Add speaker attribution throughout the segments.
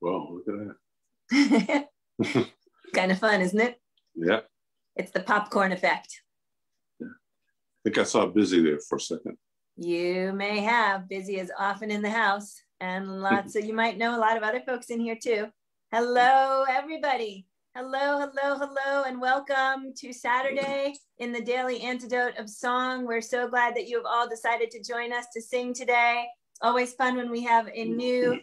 Speaker 1: Whoa, look at that.
Speaker 2: Kind of fun, isn't it?
Speaker 1: Yeah.
Speaker 2: It's the popcorn effect.
Speaker 1: Yeah. I think I saw Busy there for a second.
Speaker 2: You may have. Busy is often in the house, and lots of, you might know a lot of other folks in here too. Hello, everybody. Hello, hello, hello, and welcome to Saturday in the Daily Antidote of Song. We're so glad that you have all decided to join us to sing today. It's always fun when we have a new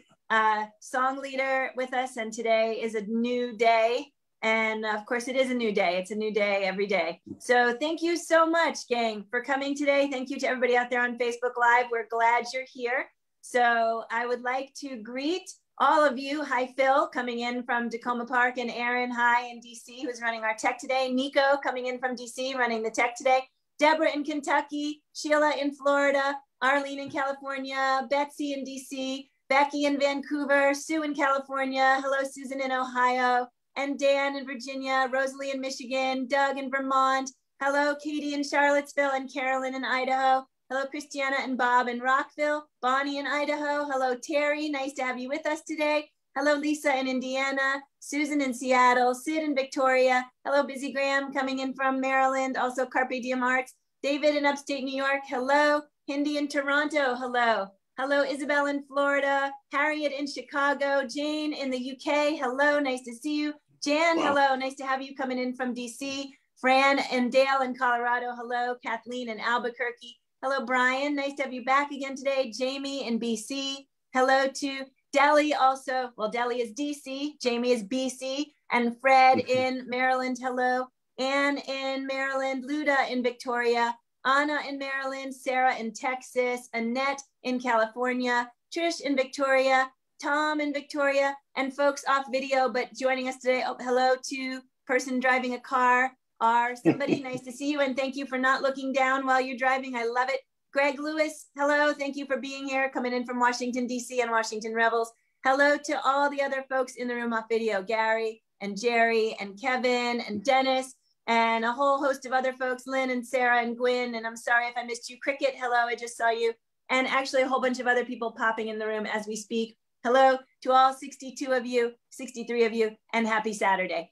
Speaker 2: song leader with us, and today is a new day. And of course, it is a new day. It's a new day every day. So thank you so much, gang, for coming today. Thank you to everybody out there on Facebook Live. We're glad you're here. So I would like to greet all of you. Hi, Phil, coming in from Tacoma Park, and Aaron, hi, in DC, who's running our tech today. Nico, coming in from DC, running the tech today. Deborah in Kentucky, Sheila in Florida, Arlene in California, Betsy in DC, Becky in Vancouver, Sue in California. Hello, Susan in Ohio. And Dan in Virginia, Rosalie in Michigan, Doug in Vermont. Hello, Katie in Charlottesville, and Carolyn in Idaho. Hello, Christiana and Bob in Rockville, Bonnie in Idaho. Hello, Terry, nice to have you with us today. Hello, Lisa in Indiana, Susan in Seattle, Sid in Victoria. Hello, Busy Graham coming in from Maryland, also Carpe Diem Arts. David in upstate New York, hello. Hindi in Toronto, hello. Hello, Isabel in Florida, Harriet in Chicago, Jane in the UK, hello, nice to see you. Jan, hello, nice to have you coming in from DC. Fran and Dale in Colorado, hello. Kathleen in Albuquerque, hello. Brian, nice to have you back again today. Jamie in BC, hello to Delhi also. Well, Delhi is DC, Jamie is BC, and Fred in Maryland, hello. Anne in Maryland, Luda in Victoria, Anna in Maryland, Sarah in Texas, Annette in California, Trish in Victoria, Tom in Victoria, and folks off video, but joining us today. Oh, hello to person driving a car or somebody. Nice to see you, and thank you for not looking down while you're driving. I love it. Greg Lewis, hello. Thank you for being here, coming in from Washington, D.C. and Washington Rebels. Hello to all the other folks in the room off video, Gary and Jerry and Kevin and Dennis, and a whole host of other folks, Lynn and Sarah and Gwyn, and I'm sorry if I missed you. Cricket, hello, I just saw you. And actually a whole bunch of other people popping in the room as we speak. Hello to all 62 of you, 63 of you, and happy Saturday.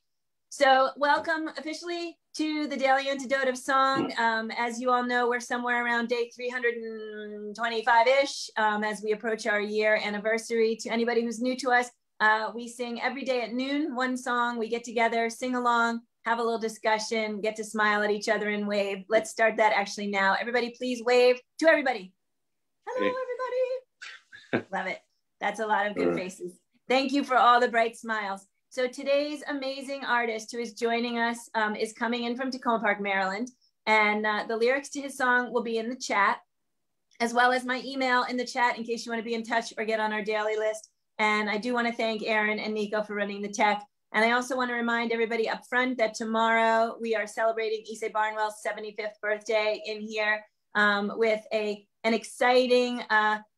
Speaker 2: So welcome officially to the Daily Antidote of Song. As you all know, we're somewhere around day 325-ish as we approach our year anniversary. To anybody who's new to us, we sing every day at noon, one song. We get together, sing along, have a little discussion, get to smile at each other and wave. Let's start that actually now. Everybody please wave to everybody. Hello, everybody. Love it. That's a lot of good faces. Thank you for all the bright smiles. So today's amazing artist who is joining us is coming in from Tacoma Park, Maryland. And the lyrics to his song will be in the chat, as well as my email in the chat in case you want to be in touch or get on our daily list. And I do want to thank Aaron and Nico for running the tech. And I also want to remind everybody up front that tomorrow we are celebrating Issei Barnwell's 75th birthday in here with an exciting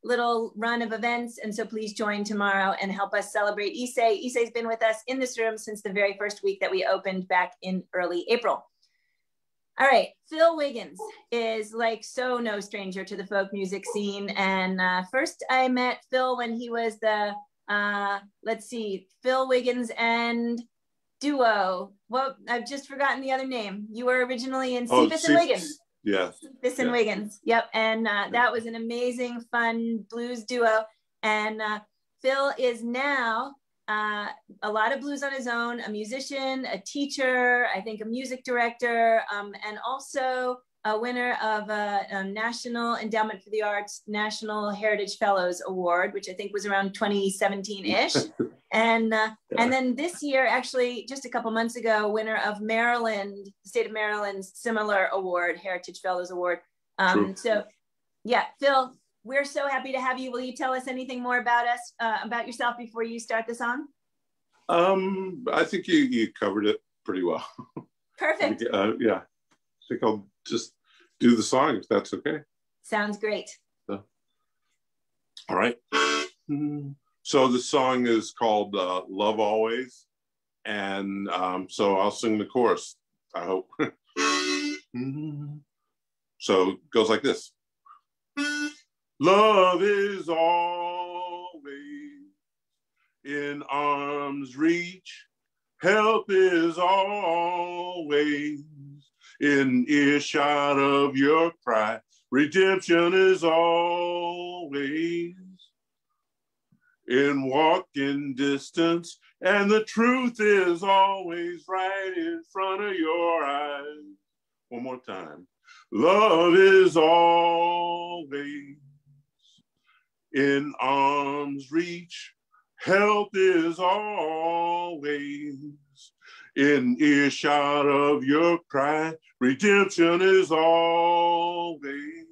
Speaker 2: little run of events. And so please join tomorrow and help us celebrate Issei. Issei's been with us in this room since the very first week that we opened back in early April. All right, Phil Wiggins is like so no stranger to the folk music scene. And first I met Phil when he was the, let's see, Phil Wiggins and duo. Well, I've just forgotten the other name. You were originally in Cephas and Wiggins.
Speaker 1: Yeah.
Speaker 2: Cephas and Wiggins. Yep. And that was an amazing, fun blues duo. And Phil is now a lot of blues on his own, a musician, a teacher, I think a music director, and also a winner of a National Endowment for the Arts National Heritage Fellows Award, which I think was around 2017-ish. And then this year, actually, just a couple months ago, winner of Maryland, the state of Maryland's similar award, Heritage Fellows Award. So yeah, Phil, we're so happy to have you. Will you tell us anything more about us, about yourself before you start the song?
Speaker 1: I think you covered it pretty well.
Speaker 2: Perfect.
Speaker 1: Yeah, I think I'll just do the song if that's okay.
Speaker 2: Sounds great.
Speaker 1: So, all right. So the song is called Love Always. And so I'll sing the chorus, I hope. So it goes like this. Love is always in in arm's reach. Help is always in earshot of your cry. Redemption is always in walking distance, and the truth is always right in front of your eyes. One more time. Love is always in arm's reach. Help is always in earshot of your cry. Redemption is always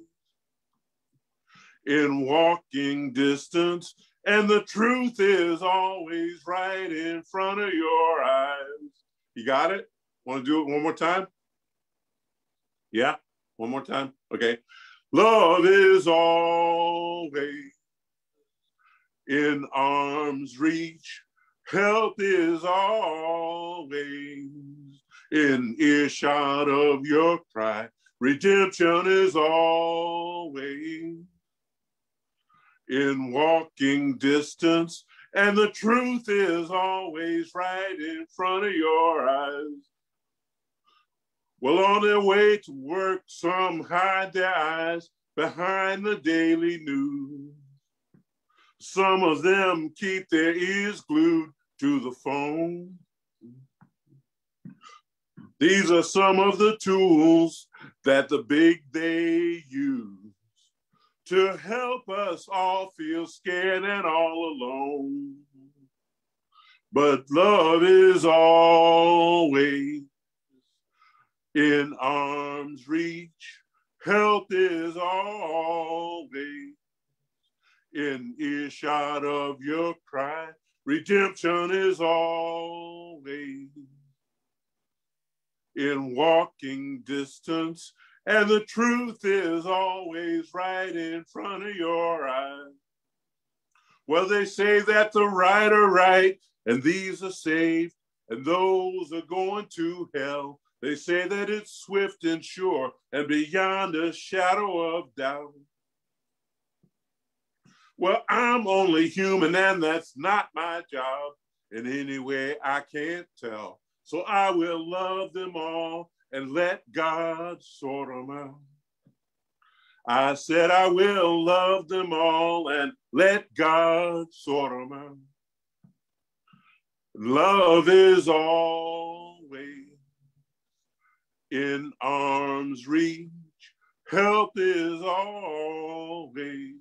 Speaker 1: in walking distance, and the truth is always right in front of your eyes. You got it? Want to do it one more time? Yeah, one more time. Okay. Love is always in arm's reach. Help is always in earshot of your cry. Redemption is always in walking distance, and the truth is always right in front of your eyes. Well, on their way to work, some hide their eyes behind the daily news. Some of them keep their ears glued to the phone. These are some of the tools that the big they use to help us all feel scared and all alone. But love is always in arm's reach. Help is always in earshot of your cry. Redemption is always in walking distance, and the truth is always right in front of your eyes. Well, they say that the right are right, and these are saved, and those are going to hell. They say that it's swift and sure, and beyond a shadow of doubt. Well, I'm only human, and that's not my job. In any way I can't tell. So I will love them all and let God sort them out. I said I will love them all and let God sort them out. Love is always in arm's reach. Help is always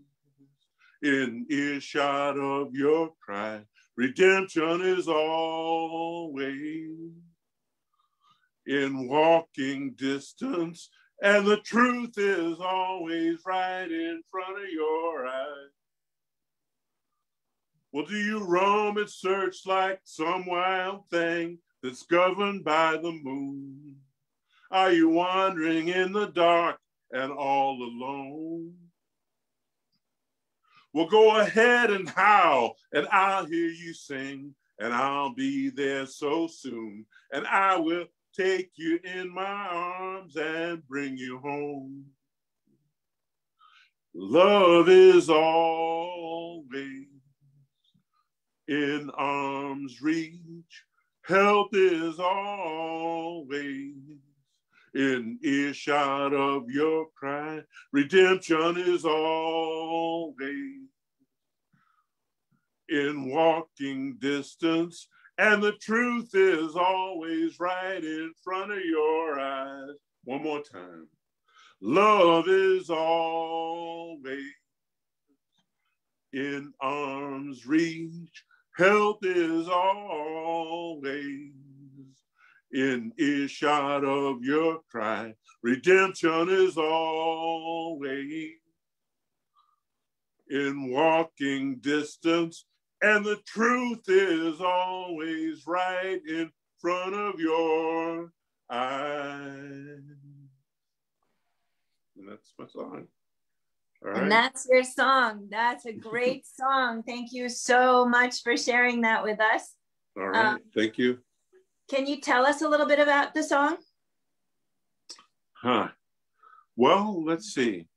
Speaker 1: in earshot of your cry. Redemption is always in walking distance, and the truth is always right in front of your eyes. Well, do you roam and search like some wild thing that's governed by the moon? Are you wandering in the dark and all alone? Well, go ahead and howl, and I'll hear you sing, and I'll be there so soon, and I will take you in my arms and bring you home. Love is always in arm's reach. Help is always in earshot of your cry. Redemption is always in walking distance, and the truth is always right in front of your eyes. One more time. Love is always in arm's reach. Help is always in earshot of your cry. Redemption is always in walking distance, and the truth is always right in front of your eyes. And that's my song. All right.
Speaker 2: And that's your song. That's a great song. Thank you so much for sharing that with us.
Speaker 1: All right. Thank you.
Speaker 2: Can you tell us a little bit about the song?
Speaker 1: Well, let's see.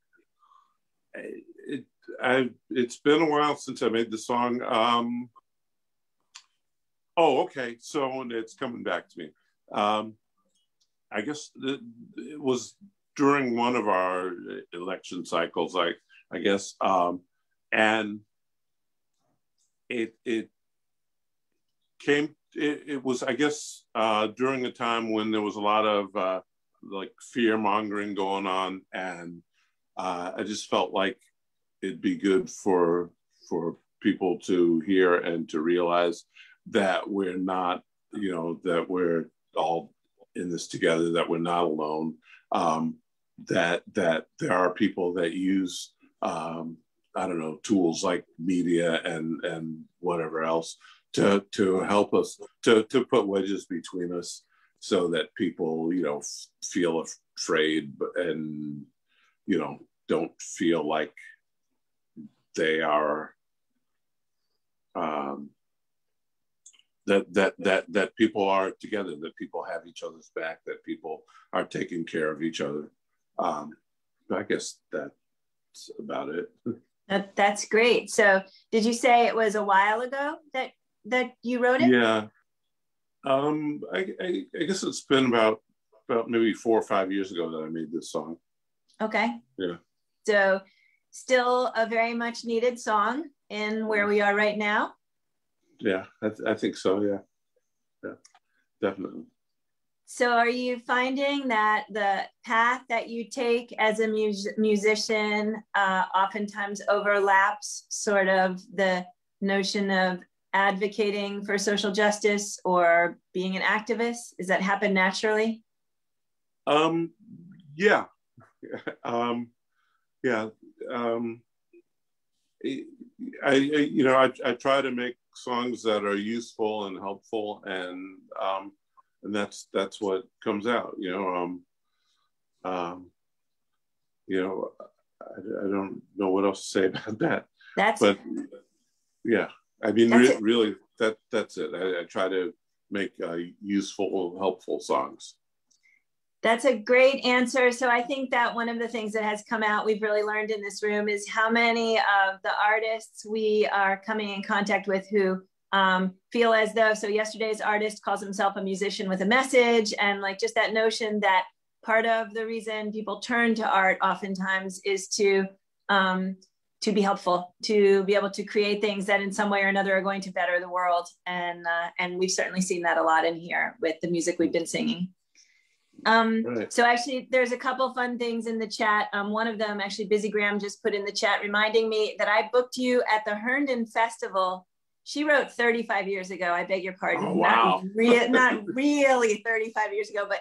Speaker 1: It's been a while since I made the song. Oh, okay. So it's coming back to me. I guess it was during one of our election cycles, I guess, and it came. It was, I guess, during a time when there was a lot of like fear mongering going on, and I just felt like it'd be good for people to hear and to realize that we're not, that we're all in this together, that we're not alone, that there are people that use I don't know, tools like media and whatever else to help us to put wedges between us so that people feel afraid and don't feel like they are that people are together, that people have each other's back, that people are taking care of each other. I guess that's about it.
Speaker 2: That's great. So did you say it was a while ago that you wrote it?
Speaker 1: Yeah. I guess it's been about maybe 4 or 5 years ago that I made this song.
Speaker 2: Okay.
Speaker 1: Yeah.
Speaker 2: So still a very much needed song in where we are right now.
Speaker 1: Yeah, I think so. Yeah, definitely.
Speaker 2: So are you finding that the path that you take as a musician oftentimes overlaps sort of the notion of advocating for social justice or being an activist? Does that happen naturally?
Speaker 1: Yeah. Yeah. I try to make songs that are useful and helpful, and that's what comes out. I don't know what else to say about that. But yeah, I mean, really, that's it. I try to make useful, helpful songs.
Speaker 2: That's a great answer. So I think that one of the things that has come out, we've really learned in this room, is how many of the artists we are coming in contact with who feel as though, so yesterday's artist calls himself a musician with a message, and like just that notion that part of the reason people turn to art oftentimes is to be helpful, to be able to create things that in some way or another are going to better the world. And we've certainly seen that a lot in here with the music we've been singing. Right. So actually there's a couple fun things in the chat. One of them, actually Busy Graham just put in the chat reminding me that I booked you at the Herndon Festival. She wrote 35 years ago. I beg your pardon.
Speaker 1: Oh, wow.
Speaker 2: Not really 35 years ago, but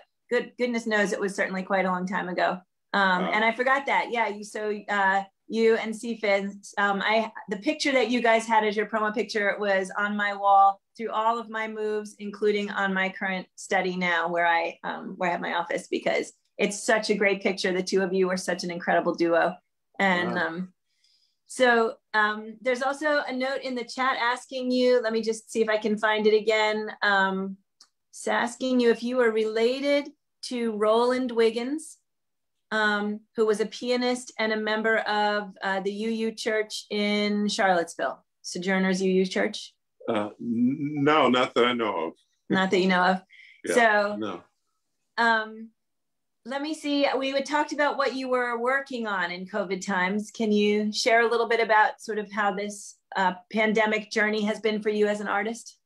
Speaker 2: goodness knows it was certainly quite a long time ago. And I forgot that. Yeah, you and CFIN, the picture that you guys had as your promo picture was on my wall through all of my moves, including on my current study now where I have my office, because it's such a great picture. The two of you were such an incredible duo. And wow. There's also a note in the chat asking you, let me just see if I can find it again. It's asking you if you were related to Roland Wiggins, who was a pianist and a member of the UU Church in Charlottesville, Sojourners UU Church.
Speaker 1: No, not that I know of.
Speaker 2: Not that you know of.
Speaker 1: Yeah,
Speaker 2: so,
Speaker 1: no.
Speaker 2: Let me see. We had talked about what you were working on in COVID times. Can you share a little bit about sort of how this pandemic journey has been for you as an artist?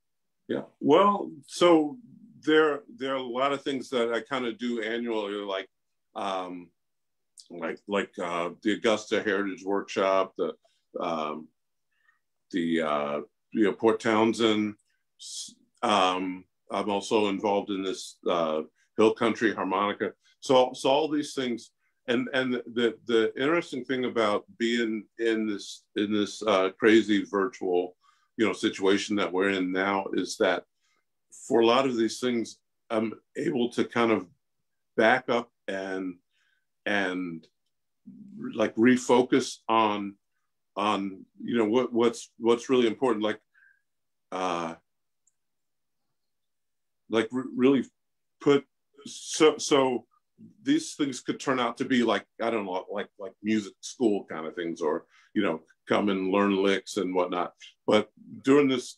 Speaker 1: Yeah. Well, so there are a lot of things that I kind of do annually, like the Augusta Heritage Workshop, the Port Townsend. I'm also involved in this Hill Country Harmonica. So all these things, and the interesting thing about being in this crazy virtual situation that we're in now is that for a lot of these things, I'm able to kind of back up and like refocus on what's really important, really put so these things could turn out to be like, I don't know, like music school kind of things, or come and learn licks and whatnot. But during this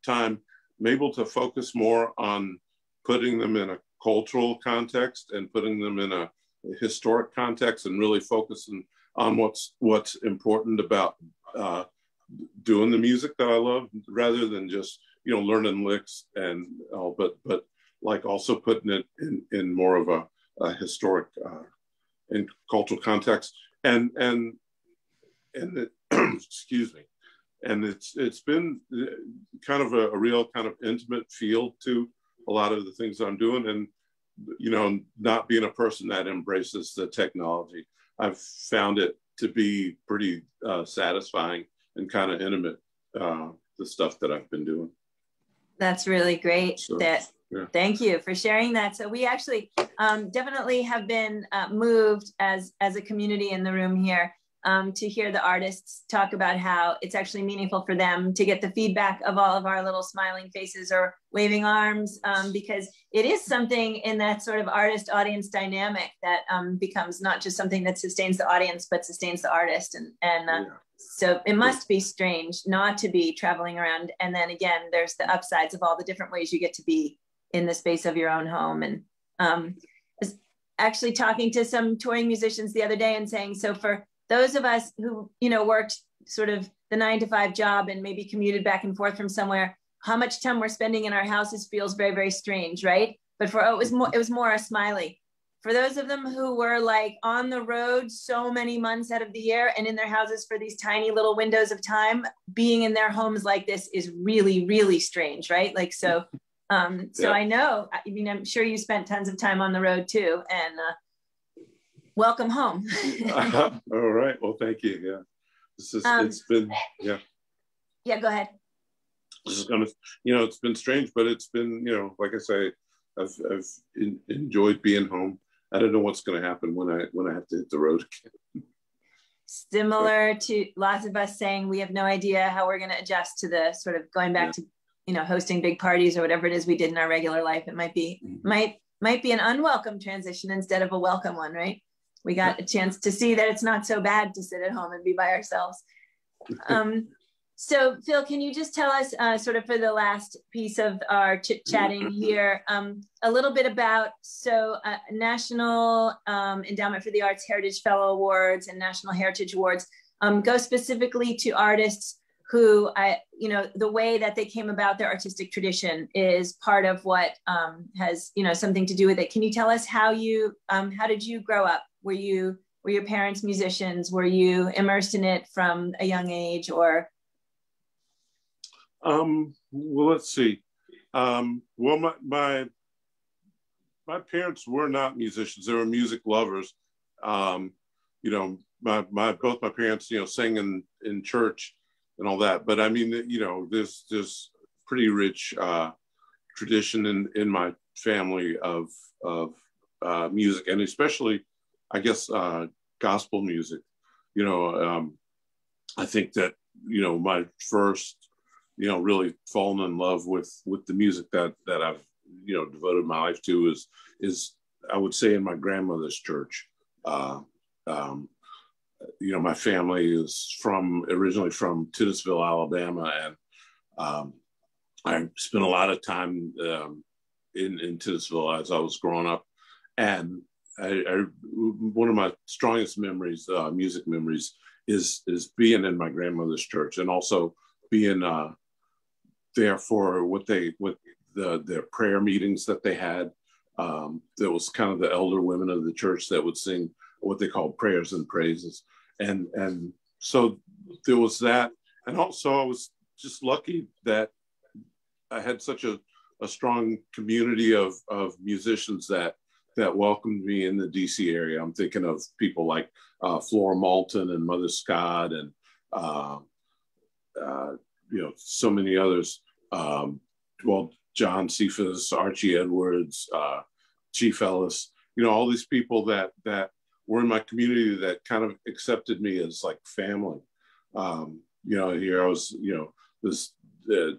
Speaker 1: time, I'm able to focus more on putting them in a cultural context and putting them in a historic context, and really focusing on what's important about doing the music that I love, rather than just, you know, learning licks and all, but like also putting it in more of a historic and cultural context, and it, excuse me, and it's been kind of a real kind of intimate feel to a lot of the things I'm doing. And, you know, not being a person that embraces the technology, I've found it to be pretty satisfying and kind of intimate, the stuff that I've been doing.
Speaker 2: That's really great.
Speaker 1: So, yeah.
Speaker 2: Thank you for sharing that. So we actually definitely have been moved as a community in the room here to hear the artists talk about how it's actually meaningful for them to get the feedback of all of our little smiling faces or waving arms, because it is something in that sort of artist audience dynamic that becomes not just something that sustains the audience, but sustains the artist. And so it must be strange not to be traveling around. And then again, there's the upsides of all the different ways you get to be in the space of your own home. And was actually talking to some touring musicians the other day and saying, so for those of us who, you know, worked sort of the 9-to-5 job and maybe commuted back and forth from somewhere, how much time we're spending in our houses feels very, very strange, right? But for it was more a smiley. For those of them who were like on the road so many months out of the year and in their houses for these tiny little windows of time, being in their homes like this is really, really strange, right? Like, so I know, I mean, I'm sure you spent tons of time on the road too, and welcome home.
Speaker 1: All right. Well, thank you. Yeah. It's been, yeah.
Speaker 2: Yeah, go ahead.
Speaker 1: This is gonna, you know, it's been strange, but it's been, you know, like I say, I've enjoyed being home. I don't know what's going to happen when I have to hit the road again.
Speaker 2: Similar to lots of us saying we have no idea how we're going to adjust to the sort of going back to, you know, hosting big parties or whatever it is we did in our regular life. It might be might be an unwelcome transition instead of a welcome one, right? We got a chance to see that it's not so bad to sit at home and be by ourselves. So Phil, can you just tell us sort of for the last piece of our chit-chatting here, a little bit about, National Endowment for the Arts Heritage Fellow Awards and National Heritage Awards go specifically to artists who, you know, the way that they came about their artistic tradition is part of what has, you know, something to do with it. Can you tell us how did you grow up? Were your parents musicians? Were you immersed in it from a young age, or?
Speaker 1: Well, let's see. Well, my parents were not musicians. They were music lovers. You know, both my parents, you know, sang in church and all that. But I mean, you know, there's pretty rich tradition in my family of music, and especially, I guess, gospel music. You know, I think that, you know, my first, you know, really fallen in love with the music that I've, you know, devoted my life to is I would say in my grandmother's church. You know, my family is originally from Titusville, Alabama, and I spent a lot of time in Titusville as I was growing up, and one of my strongest memories, music memories, is being in my grandmother's church, and also being there for their prayer meetings that they had. There was kind of the elder women of the church that would sing what they called prayers and praises, and so there was that. And also I was just lucky that I had such a strong community of musicians that welcomed me in the DC area. I'm thinking of people like Flora Moulton and Mother Scott, and you know, so many others. Well, John Cephas, Archie Edwards, Chief Ellis, you know, all these people that were in my community that kind of accepted me as like family. You know, here I was, you know, this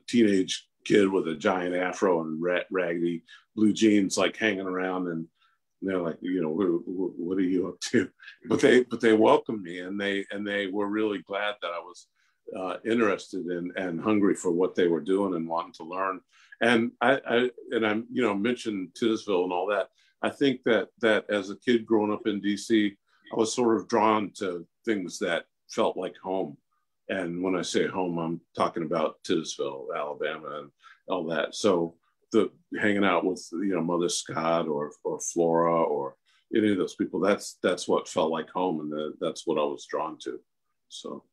Speaker 1: teenage kid with a giant afro and raggedy blue jeans, like hanging around, and they're like, you know, what are you up to? But they welcomed me, and they were really glad that I was interested in and hungry for what they were doing and wanting to learn. And I'm, you know, mentioned Titusville and all that. I think that as a kid growing up in DC, I was sort of drawn to things that felt like home. And when I say home, I'm talking about Titusville, Alabama, and all that. So the hanging out with, you know, Mother Scott or Flora or any of those people, that's what felt like home, and that's what I was drawn to. So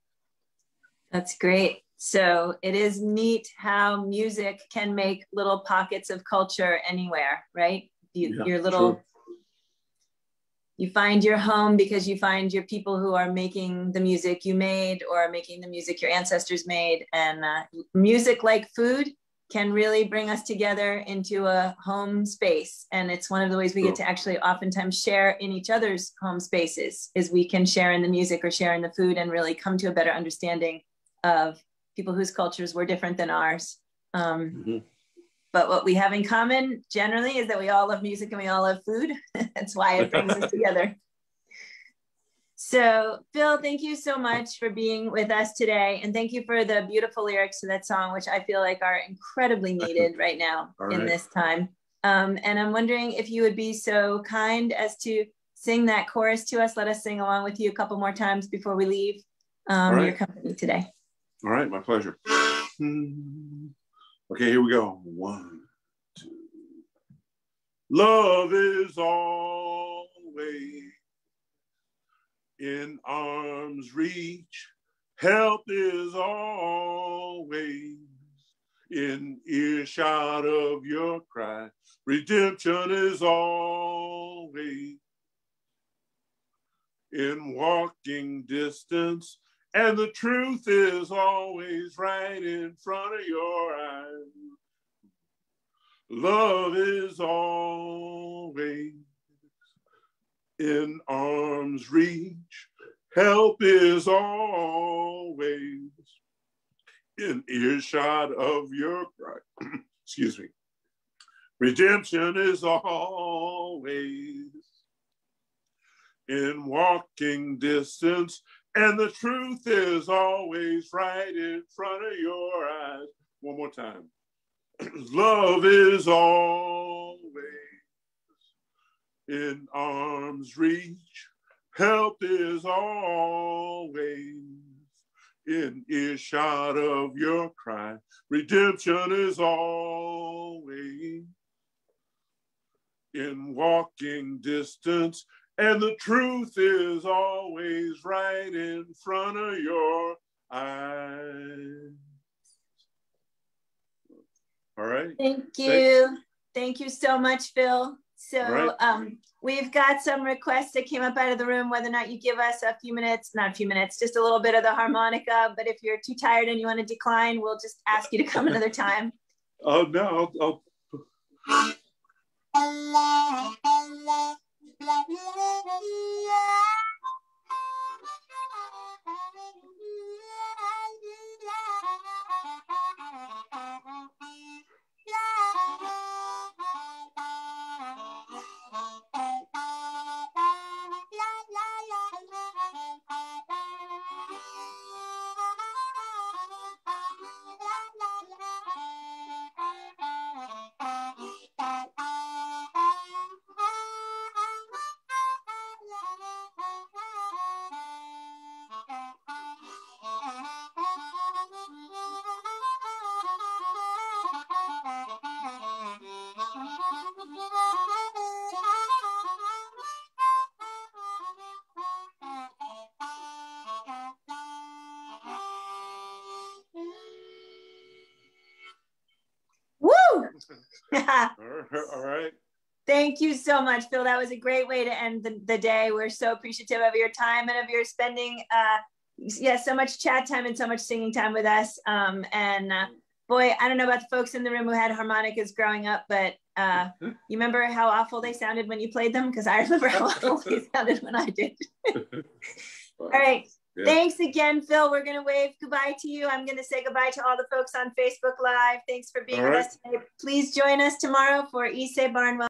Speaker 2: that's great. So it is neat how music can make little pockets of culture anywhere, right? Your little, true. You find your home because you find your people who are making the music you made or making the music your ancestors made. And music, like food, can really bring us together into a home space. And it's one of the ways we get to actually oftentimes share in each other's home spaces, is we can share in the music or share in the food and really come to a better understanding of people whose cultures were different than ours. But what we have in common generally is that we all love music and we all love food. That's why it brings us together. So Phil, thank you so much for being with us today. And thank you for the beautiful lyrics to that song, which I feel like are incredibly needed right now in this time. And I'm wondering if you would be so kind as to sing that chorus to us. Let us sing along with you a couple more times before we leave your company today.
Speaker 1: All right, my pleasure. Okay, here we go. 1, 2. Love is always in arm's reach. Help is always in earshot of your cry. Redemption is always in walking distance. And the truth is always right in front of your eyes. Love is always in arm's reach. Help is always in earshot of your cry. Excuse me. Redemption is always in walking distance. And the truth is always right in front of your eyes. One more time. Love is always in arm's reach. Help is always in earshot of your cry. Redemption is always in walking distance. And the truth is always right in front of your eyes. All right.
Speaker 2: Thank you. Thank you so much, Phil. So we've got some requests that came up out of the room, whether or not you give us a few minutes, not a few minutes, just a little bit of the harmonica. But if you're too tired and you want to decline, we'll just ask you to come another time.
Speaker 1: Oh, no, I'll... All right.
Speaker 2: Thank you so much, Phil. That was a great way to end the day. We're so appreciative of your time and of your spending so much chat time and so much singing time with us. Boy, I don't know about the folks in the room who had harmonicas growing up, but you remember how awful they sounded when you played them? Because I remember how awful they sounded when I did. All right. Yeah. Thanks again, Phil. We're going to wave goodbye to you. I'm going to say goodbye to all the folks on Facebook Live. Thanks for being with us today. Please join us tomorrow for Issei Barnwell.